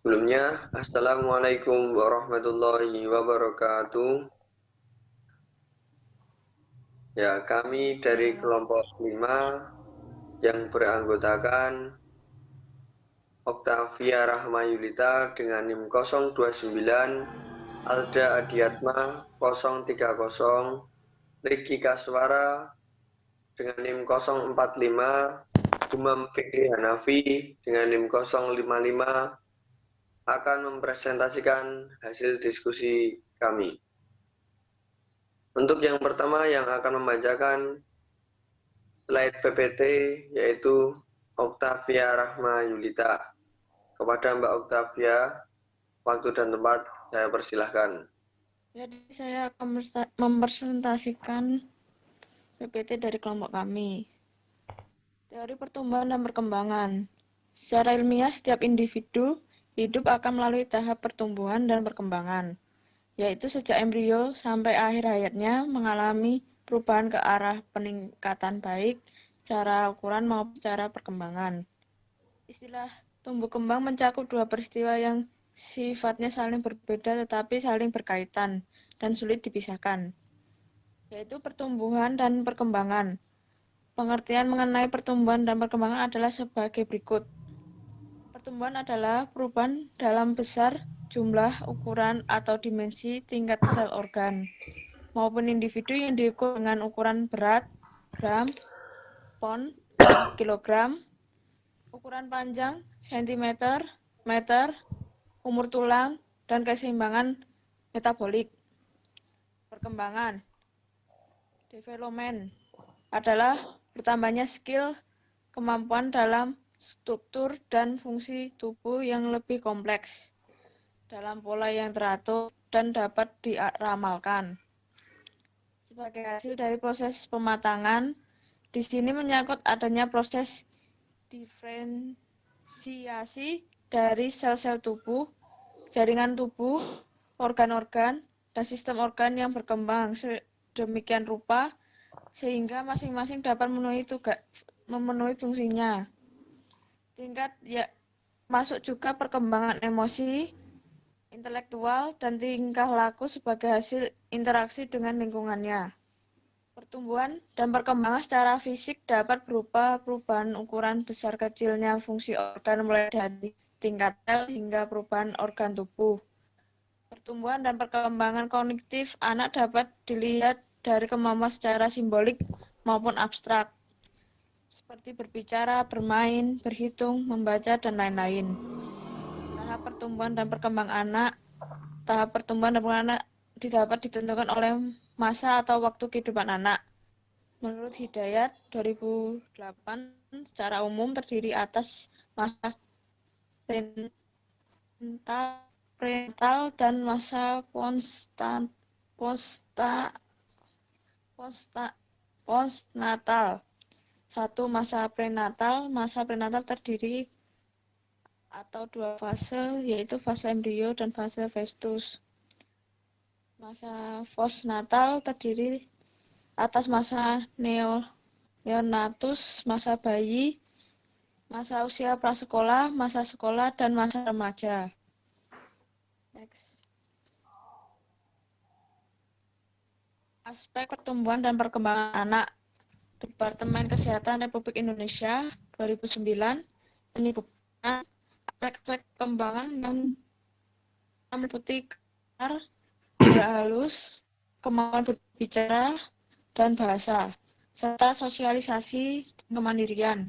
Sebelumnya, Assalamualaikum warahmatullahi wabarakatuh. Ya, kami dari Waalaikumsalam. kelompok 5 yang beranggotakan Oktavia Rahmayulita dengan NIM 029, Alda Adiatma 030, Riki Kaswara dengan NIM 045, Umam Fikri Hanafi dengan NIM 055 akan mempresentasikan hasil diskusi kami. Untuk yang pertama yang akan membacakan slide PPT yaitu Oktavia Rahma Yulita. Kepada Mbak Oktavia, waktu dan tempat saya persilahkan. Jadi saya akan mempresentasikan PPT dari kelompok kami. Teori pertumbuhan dan perkembangan. Secara ilmiah, setiap individu hidup akan melalui tahap pertumbuhan dan perkembangan, yaitu sejak embrio sampai akhir hayatnya mengalami perubahan ke arah peningkatan baik secara ukuran maupun secara perkembangan. Istilah tumbuh kembang mencakup dua peristiwa yang sifatnya saling berbeda tetapi saling berkaitan dan sulit dipisahkan, yaitu pertumbuhan dan perkembangan. Pengertian mengenai pertumbuhan dan perkembangan adalah sebagai berikut. Pertumbuhan adalah perubahan dalam besar, jumlah, ukuran, atau dimensi tingkat sel organ, maupun individu yang diukur dengan ukuran berat, gram, pon, kilogram, ukuran panjang, sentimeter, meter, umur tulang, dan keseimbangan metabolik. Perkembangan, development, adalah bertambahnya skill, kemampuan dalam struktur dan fungsi tubuh yang lebih kompleks, dalam pola yang teratur dan dapat diramalkan. Sebagai hasil dari proses pematangan, di sini menyangkut adanya proses diferensiasi dari sel-sel tubuh, jaringan tubuh, organ-organ, dan sistem organ yang berkembang sedemikian rupa sehingga masing-masing dapat memenuhi fungsinya. Tingkat ya masuk juga perkembangan emosi, intelektual, dan tingkah laku sebagai hasil interaksi dengan lingkungannya. Pertumbuhan dan perkembangan secara fisik dapat berupa perubahan ukuran besar kecilnya fungsi organ mulai dari tingkat sel hingga perubahan organ tubuh. Pertumbuhan dan perkembangan kognitif anak dapat dilihat dari kemampuan secara simbolik maupun abstrak, seperti berbicara, bermain, berhitung, membaca, dan lain-lain. Tahap pertumbuhan dan perkembangan anak dapat ditentukan oleh masa atau waktu kehidupan anak. Menurut Hidayat 2008, secara umum terdiri atas masa prenatal dan masa postnatal. Masa prenatal terdiri atau dua fase, yaitu fase embrio dan fase festus. Masa postnatal terdiri atas masa neonatus, masa bayi, masa usia prasekolah, masa sekolah, dan masa remaja. Next. Aspek pertumbuhan dan perkembangan anak. Departemen Kesehatan Republik Indonesia 2009 menyebutkan aspek perkembangan yang meliputi gerak halus, kemampuan berbicara, dan bahasa, serta sosialisasi dan kemandirian.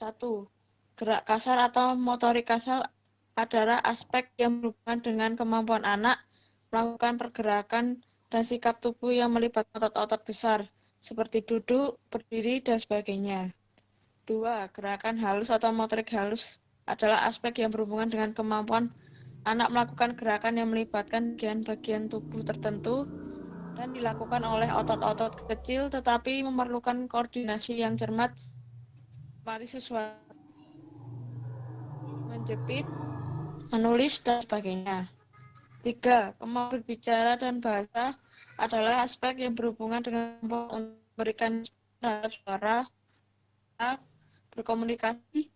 1. Gerak kasar atau motorik kasar adalah aspek yang berhubungan dengan kemampuan anak melakukan pergerakan dan sikap tubuh yang melibatkan otot-otot besar, seperti duduk, berdiri, dan sebagainya. 2. Gerakan halus atau motorik halus adalah aspek yang berhubungan dengan kemampuan anak melakukan gerakan yang melibatkan bagian-bagian tubuh tertentu dan dilakukan oleh otot-otot kecil tetapi memerlukan koordinasi yang cermat seperti sesuatu menjepit, menulis, dan sebagainya. 3. Kemampuan berbicara dan bahasa adalah aspek yang berhubungan dengan memberikan terhadap suara, berkomunikasi,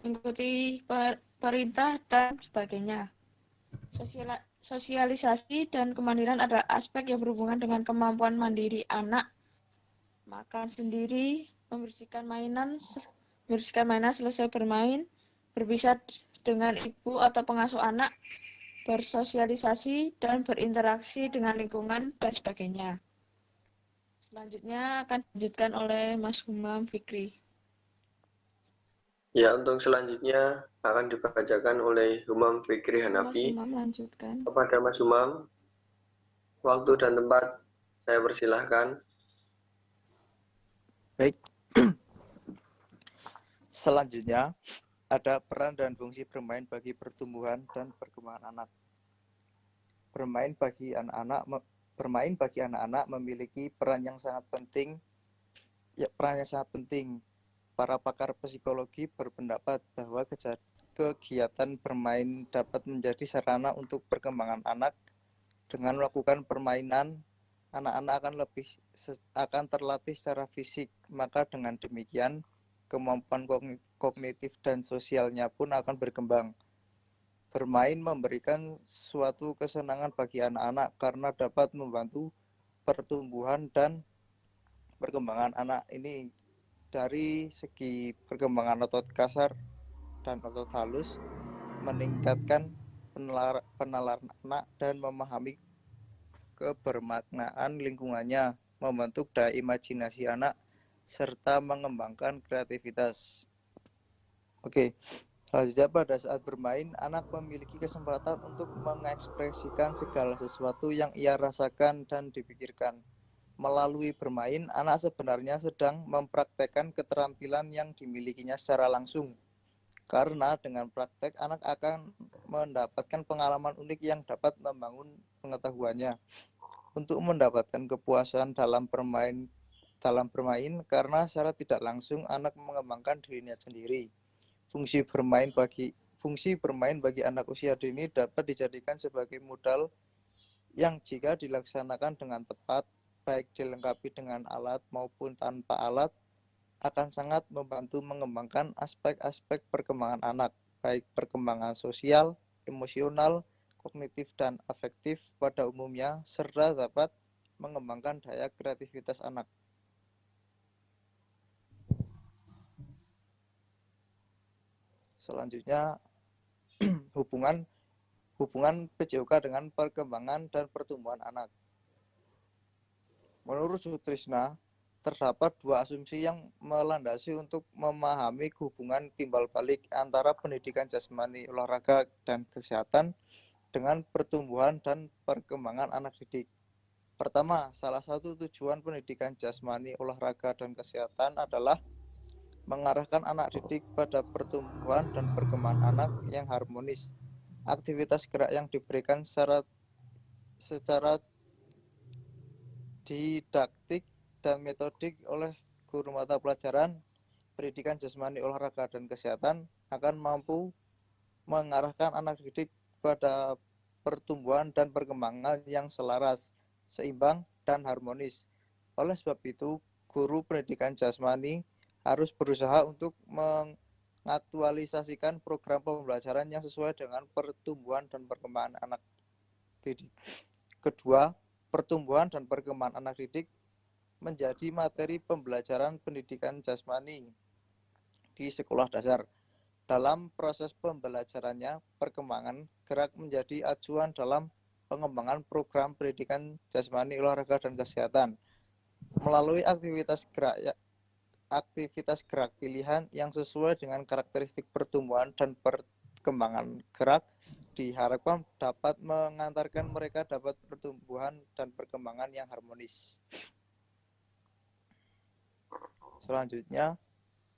mengikuti perintah, dan sebagainya. Sosialisasi dan kemandirian adalah aspek yang berhubungan dengan kemampuan mandiri anak, makan sendiri, membersihkan mainan selesai bermain, berpisah dengan ibu atau pengasuh anak, bersosialisasi dan berinteraksi dengan lingkungan, dan sebagainya. Selanjutnya akan dilanjutkan oleh Mas Humam Fikri. Ya, untuk selanjutnya akan dibacakan oleh Humam Fikri Mas Hanafi. Humam lanjutkan. Kepada Mas Humam, waktu dan tempat saya persilahkan. Baik. Selanjutnya, ada peran dan fungsi bermain bagi pertumbuhan dan perkembangan anak. Bermain bagi anak-anak memiliki peran yang sangat penting. Para pakar psikologi berpendapat bahwa kegiatan bermain dapat menjadi sarana untuk perkembangan anak. Dengan melakukan permainan, anak-anak akan terlatih secara fisik, maka dengan demikian kemampuan kognitif dan sosialnya pun akan berkembang. Bermain memberikan suatu kesenangan bagi anak-anak karena dapat membantu pertumbuhan dan perkembangan anak ini dari segi perkembangan otot kasar dan otot halus, meningkatkan penalaran anak dan memahami kebermaknaan lingkungannya, membentuk daya imajinasi anak, serta mengembangkan kreativitas. Oke, selanjutnya pada saat bermain, anak memiliki kesempatan untuk mengekspresikan segala sesuatu yang ia rasakan dan dipikirkan. Melalui bermain, anak sebenarnya sedang mempraktekkan keterampilan yang dimilikinya secara langsung. Karena dengan praktek, anak akan mendapatkan pengalaman unik yang dapat membangun pengetahuannya. Untuk mendapatkan kepuasan dalam bermain karena secara tidak langsung anak mengembangkan dirinya sendiri. Fungsi bermain bagi anak usia dini dapat dijadikan sebagai modal yang jika dilaksanakan dengan tepat, baik dilengkapi dengan alat maupun tanpa alat, akan sangat membantu mengembangkan aspek-aspek perkembangan anak, baik perkembangan sosial, emosional, kognitif, dan afektif pada umumnya, serta dapat mengembangkan daya kreativitas anak. Selanjutnya, hubungan PJOK dengan perkembangan dan pertumbuhan anak. Menurut Sutrisna, terdapat dua asumsi yang melandasi untuk memahami hubungan timbal balik antara pendidikan jasmani, olahraga, dan kesehatan dengan pertumbuhan dan perkembangan anak didik. Pertama, salah satu tujuan pendidikan jasmani, olahraga, dan kesehatan adalah mengarahkan anak didik pada pertumbuhan dan perkembangan anak yang harmonis. Aktivitas gerak yang diberikan secara didaktik dan metodik oleh guru mata pelajaran pendidikan jasmani, olahraga, dan kesehatan akan mampu mengarahkan anak didik pada pertumbuhan dan perkembangan yang selaras, seimbang, dan harmonis. Oleh sebab itu, guru pendidikan jasmani harus berusaha untuk mengaktualisasikan program pembelajaran yang sesuai dengan pertumbuhan dan perkembangan anak didik. Kedua, pertumbuhan dan perkembangan anak didik menjadi materi pembelajaran pendidikan jasmani di sekolah dasar. Dalam proses pembelajarannya, perkembangan gerak menjadi acuan dalam pengembangan program pendidikan jasmani, olahraga, dan kesehatan. Melalui aktivitas gerak pilihan yang sesuai dengan karakteristik pertumbuhan dan perkembangan gerak, diharapkan dapat mengantarkan mereka dapat pertumbuhan dan perkembangan yang harmonis. Selanjutnya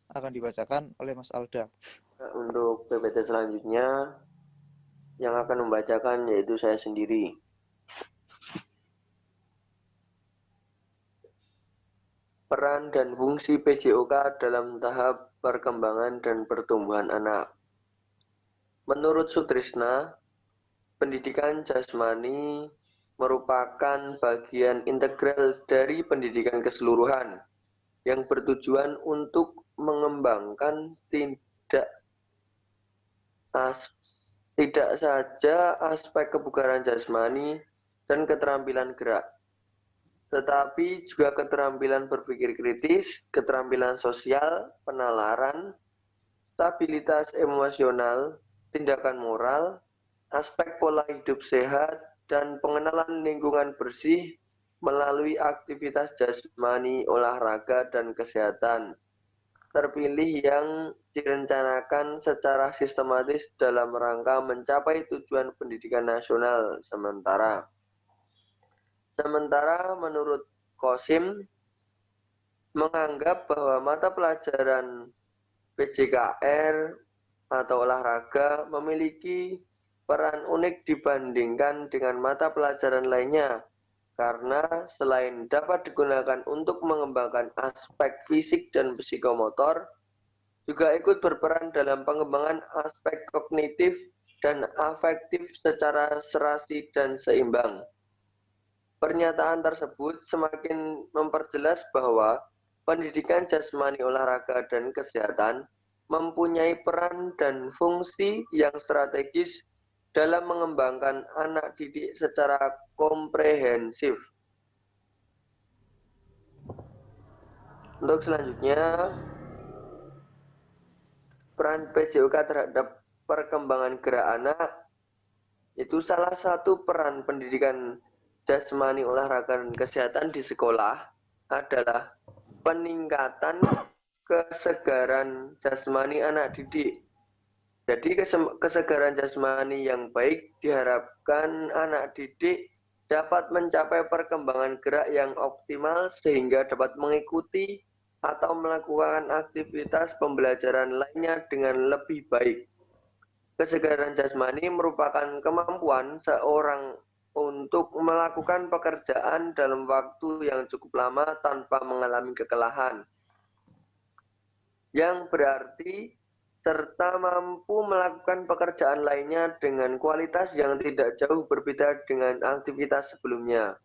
akan dibacakan oleh Mas Alda. Untuk PPT selanjutnya yang akan membacakan yaitu saya sendiri. Peran dan fungsi PJOK dalam tahap perkembangan dan pertumbuhan anak. Menurut Sutrisna, pendidikan jasmani merupakan bagian integral dari pendidikan keseluruhan yang bertujuan untuk mengembangkan tidak saja aspek kebugaran jasmani dan keterampilan gerak, tetapi juga keterampilan berpikir kritis, keterampilan sosial, penalaran, stabilitas emosional, tindakan moral, aspek pola hidup sehat, dan pengenalan lingkungan bersih melalui aktivitas jasmani, olahraga, dan kesehatan terpilih yang direncanakan secara sistematis dalam rangka mencapai tujuan pendidikan nasional sementara. Sementara menurut Kosim menganggap bahwa mata pelajaran PJKR atau olahraga memiliki peran unik dibandingkan dengan mata pelajaran lainnya karena selain dapat digunakan untuk mengembangkan aspek fisik dan psikomotor, juga ikut berperan dalam pengembangan aspek kognitif dan afektif secara serasi dan seimbang. Pernyataan tersebut semakin memperjelas bahwa pendidikan jasmani, olahraga, dan kesehatan mempunyai peran dan fungsi yang strategis dalam mengembangkan anak didik secara komprehensif. Untuk selanjutnya, peran PJOK terhadap perkembangan gerak anak itu salah satu peran pendidikan jasmani, olahraga, dan kesehatan di sekolah adalah peningkatan kesegaran jasmani anak didik. Jadi kesegaran jasmani yang baik diharapkan anak didik dapat mencapai perkembangan gerak yang optimal sehingga dapat mengikuti atau melakukan aktivitas pembelajaran lainnya dengan lebih baik. Kesegaran jasmani merupakan kemampuan seorang untuk melakukan pekerjaan dalam waktu yang cukup lama tanpa mengalami kelelahan, yang berarti serta mampu melakukan pekerjaan lainnya dengan kualitas yang tidak jauh berbeda dengan aktivitas sebelumnya.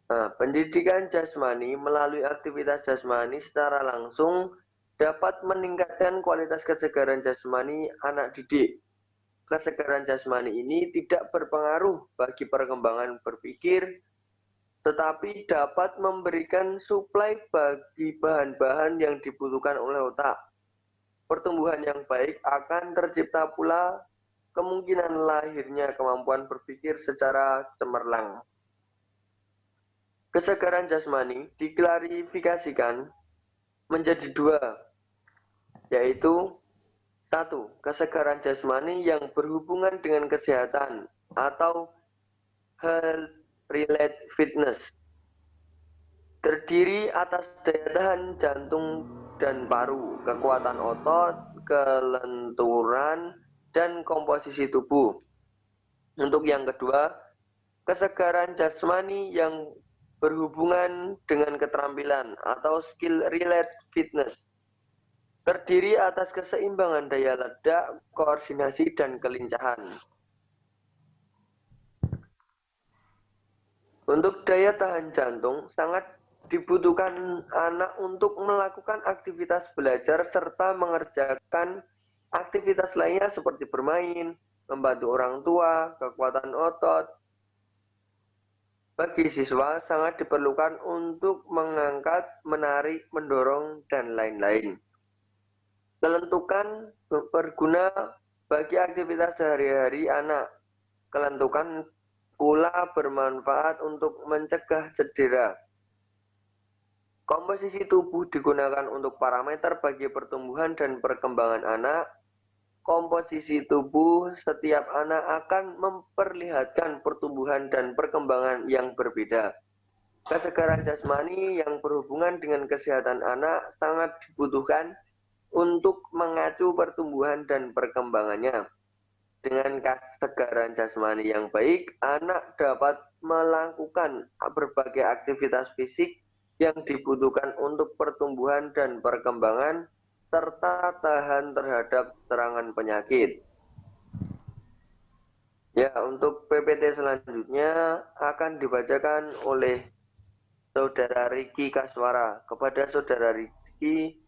Nah, pendidikan jasmani melalui aktivitas jasmani secara langsung dapat meningkatkan kualitas kesegaran jasmani anak didik. Kesegaran jasmani ini tidak berpengaruh bagi perkembangan berpikir, tetapi dapat memberikan suplai bagi bahan-bahan yang dibutuhkan oleh otak. Pertumbuhan yang baik akan tercipta pula kemungkinan lahirnya kemampuan berpikir secara cemerlang. Kesegaran jasmani diklarifikasikan menjadi dua, yaitu 1. Kesegaran jasmani yang berhubungan dengan kesehatan atau health-related fitness, terdiri atas daya tahan jantung dan paru, kekuatan otot, kelenturan, dan komposisi tubuh. Untuk yang kedua, kesegaran jasmani yang berhubungan dengan keterampilan atau skill-related fitness, terdiri atas keseimbangan daya ledak, koordinasi, dan kelincahan. Untuk daya tahan jantung sangat dibutuhkan anak untuk melakukan aktivitas belajar serta mengerjakan aktivitas lainnya seperti bermain, membantu orang tua, kekuatan otot. Bagi siswa sangat diperlukan untuk mengangkat, menarik, mendorong, dan lain-lain. Kelentukan berguna bagi aktivitas sehari-hari anak. Kelentukan pula bermanfaat untuk mencegah cedera. Komposisi tubuh digunakan untuk parameter bagi pertumbuhan dan perkembangan anak. Komposisi tubuh setiap anak akan memperlihatkan pertumbuhan dan perkembangan yang berbeda. Kesegaran jasmani yang berhubungan dengan kesehatan anak sangat dibutuhkan untuk mengacu pertumbuhan dan perkembangannya. Dengan kesegaran jasmani yang baik, anak dapat melakukan berbagai aktivitas fisik yang dibutuhkan untuk pertumbuhan dan perkembangan, serta tahan terhadap serangan penyakit. Ya, untuk PPT selanjutnya akan dibacakan oleh Saudara Riki Kaswara. Kepada Saudara Riki,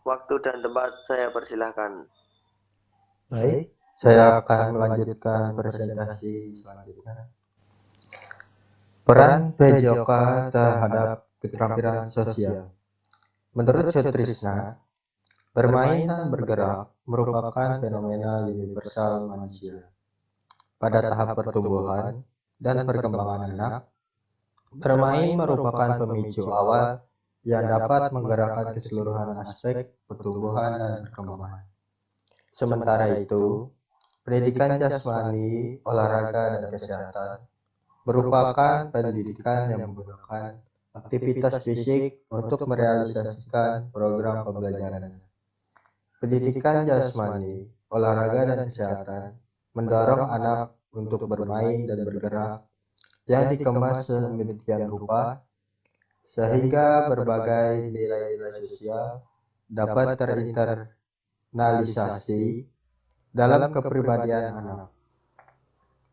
waktu dan tempat saya persilahkan. Baik, saya akan melanjutkan presentasi selanjutnya. Peran PJOK terhadap keterampilan sosial. Menurut Sutrisna, bermain dan bergerak merupakan fenomena universal manusia. Pada tahap pertumbuhan dan perkembangan anak, bermain merupakan pemicu awal yang dapat menggerakkan keseluruhan aspek pertumbuhan dan perkembangan. Sementara itu, pendidikan jasmani, olahraga, dan kesehatan merupakan pendidikan yang menggunakan aktivitas fisik untuk merealisasikan program pembelajaran. Pendidikan jasmani, olahraga, dan kesehatan mendorong anak untuk bermain dan bergerak yang dikemas sedemikian rupa sehingga berbagai nilai-nilai sosial dapat terinternalisasi dalam kepribadian anak.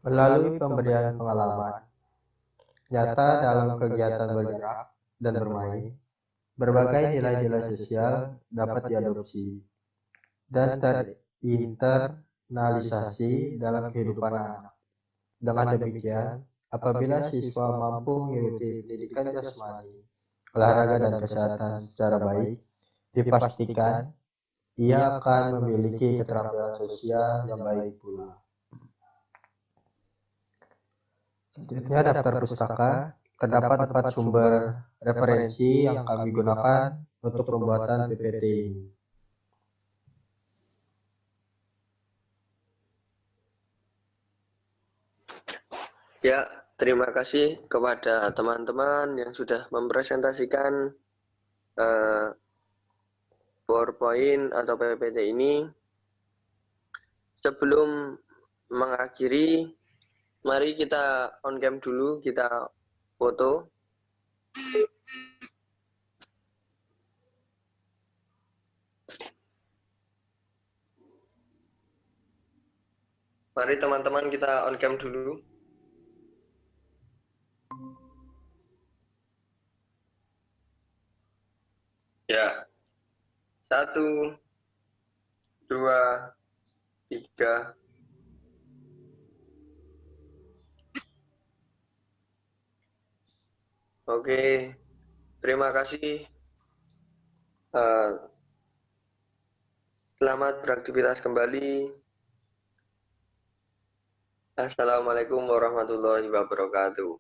Melalui pemberian pengalaman nyata dalam kegiatan bergerak dan bermain, berbagai nilai-nilai sosial dapat diadopsi dan terinternalisasi dalam kehidupan anak. Dengan demikian, apabila siswa mampu mengikuti pendidikan jasmani, olahraga, dan kesehatan secara baik, dipastikan ia akan memiliki keterampilan sosial yang baik pula. Selanjutnya daftar pustaka. Terdapat 4 sumber referensi yang kami gunakan untuk pembuatan PPT ini. Ya, terima kasih kepada teman-teman yang sudah mempresentasikan PowerPoint atau PPT ini. Sebelum mengakhiri, mari kita on cam dulu, kita foto. Mari teman-teman kita on cam dulu. Ya, 1, 2, 3. Oke, terima kasih. Selamat beraktivitas kembali. Assalamualaikum warahmatullahi wabarakatuh.